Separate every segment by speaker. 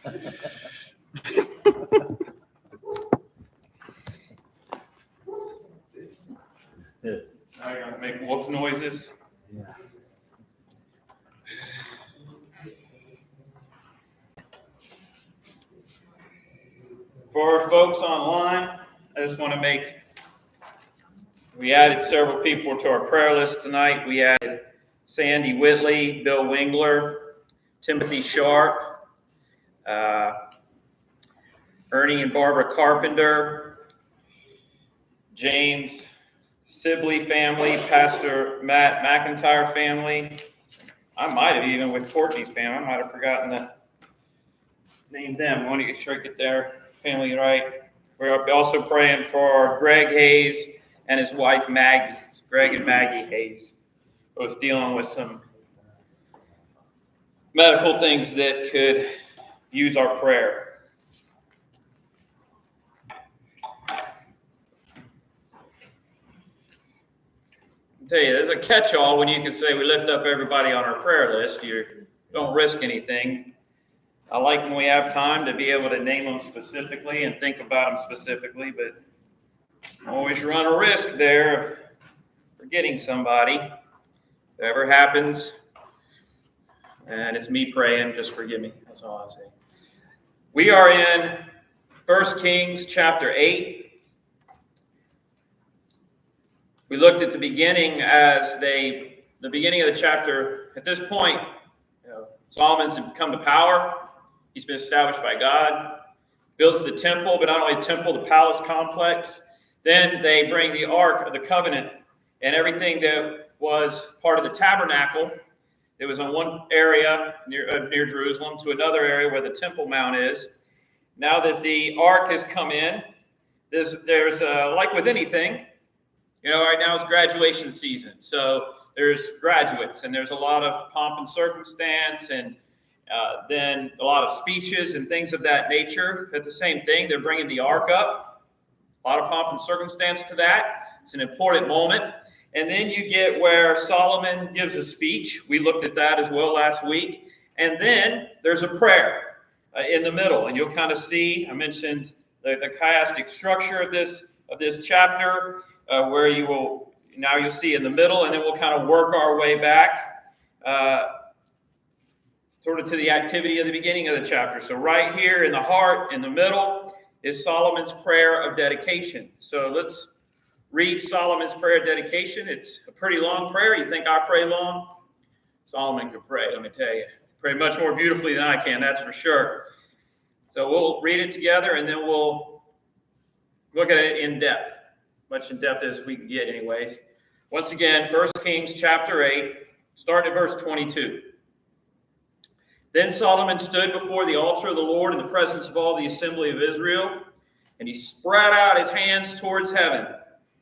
Speaker 1: Now you're going to make wolf noises.
Speaker 2: Yeah.
Speaker 1: For our folks online, I just want to we added several people to our prayer list tonight. We added Sandy Whitley, Bill Wingler, Timothy Sharp, Ernie and Barbara Carpenter, James Sibley family, Pastor Matt McIntyre family. I might have even with Courtney's family. I might have forgotten to name them. I want to make sure I get their family right. We're also praying for Greg Hayes and his wife Maggie. Greg and Maggie Hayes, both dealing with some medical things that could use our prayer. I'll tell you, there's a catch-all when you can say we lift up everybody on our prayer list. You don't risk anything. I like when we have time to be able to name them specifically and think about them specifically, but always run a risk there of forgetting somebody. If it ever happens, and it's me praying, just forgive me. That's all I say. We are in 1 Kings chapter 8. We looked at the beginning the beginning of the chapter. At this point, Solomon's come to power. He's been established by God. Builds the temple, but not only the temple, the palace complex. Then they bring the Ark of the Covenant and everything that was part of the tabernacle. It was in one area near Jerusalem to another area where the Temple Mount is. Now that the Ark has come in, there's like with anything, right now it's graduation season. So there's graduates and there's a lot of pomp and circumstance and then a lot of speeches and things of that nature. At the same thing, they're bringing the Ark up. A lot of pomp and circumstance to that. It's an important moment. And then you get where Solomon gives a speech. We looked at that as well last week. And then there's a prayer in the middle. And you'll kind of see, I mentioned the chiastic structure of this chapter, where you'll see in the middle, and then we'll kind of work our way back sort of to the activity of the beginning of the chapter. So right here in the heart, in the middle, is Solomon's prayer of dedication. So let's read Solomon's prayer of dedication. It's a pretty long prayer. You think I pray long? Solomon could pray, let me tell you. Pray much more beautifully than I can, that's for sure. So we'll read it together, and then we'll look at it in depth. Much in depth as we can get anyways. Once again, 1 Kings chapter 8, starting at verse 22. Then Solomon stood before the altar of the Lord in the presence of all the assembly of Israel, and he spread out his hands towards heaven.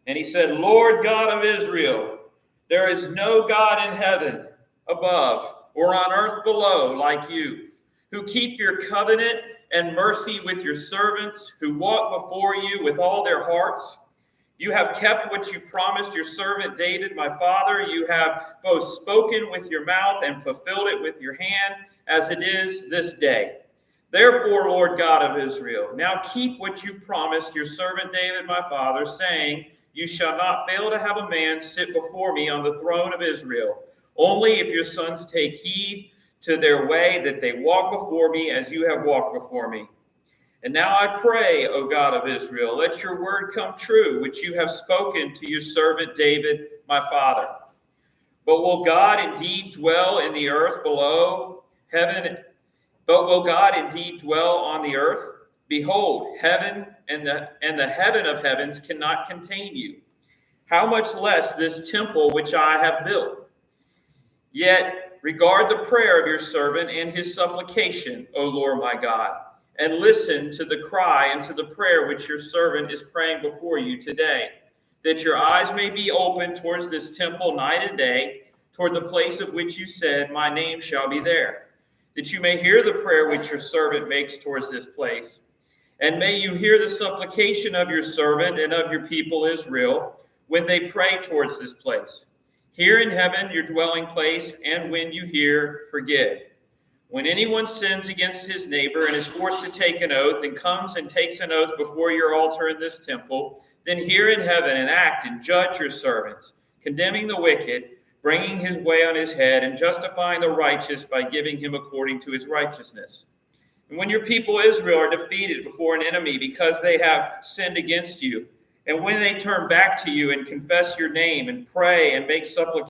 Speaker 1: And he said, Lord God of Israel, there is no God in heaven above or on earth below like you, who keep your covenant and mercy with your servants, who walk before you with all their hearts. You have kept what you promised your servant David, my father. You have both spoken with your mouth and fulfilled it with your hand, as it is this day. Therefore, Lord God of Israel, now keep what you promised your servant David, my father, saying, you shall not fail to have a man sit before me on the throne of Israel, only if your sons take heed to their way, that they walk before me as you have walked before me. And now I pray, O God of Israel, let your word come true, which you have spoken to your servant David, my father. But will God indeed dwell in the earth below heaven? But will God indeed dwell on the earth? Behold, heaven and the heaven of heavens cannot contain you. How much less this temple which I have built? Yet regard the prayer of your servant and his supplication, O Lord my God, and listen to the cry and to the prayer which your servant is praying before you today, that your eyes may be open towards this temple night and day, toward the place of which you said, my name shall be there, that you may hear the prayer which your servant makes towards this place. And may you hear the supplication of your servant and of your people Israel when they pray towards this place. Hear in heaven your dwelling place, and when you hear, forgive. When anyone sins against his neighbor and is forced to take an oath and comes and takes an oath before your altar in this temple, then hear in heaven and act and judge your servants, condemning the wicked, bringing his way on his head, and justifying the righteous by giving him according to his righteousness. And when your people Israel are defeated before an enemy because they have sinned against you, and when they turn back to you and confess your name and pray and make supplication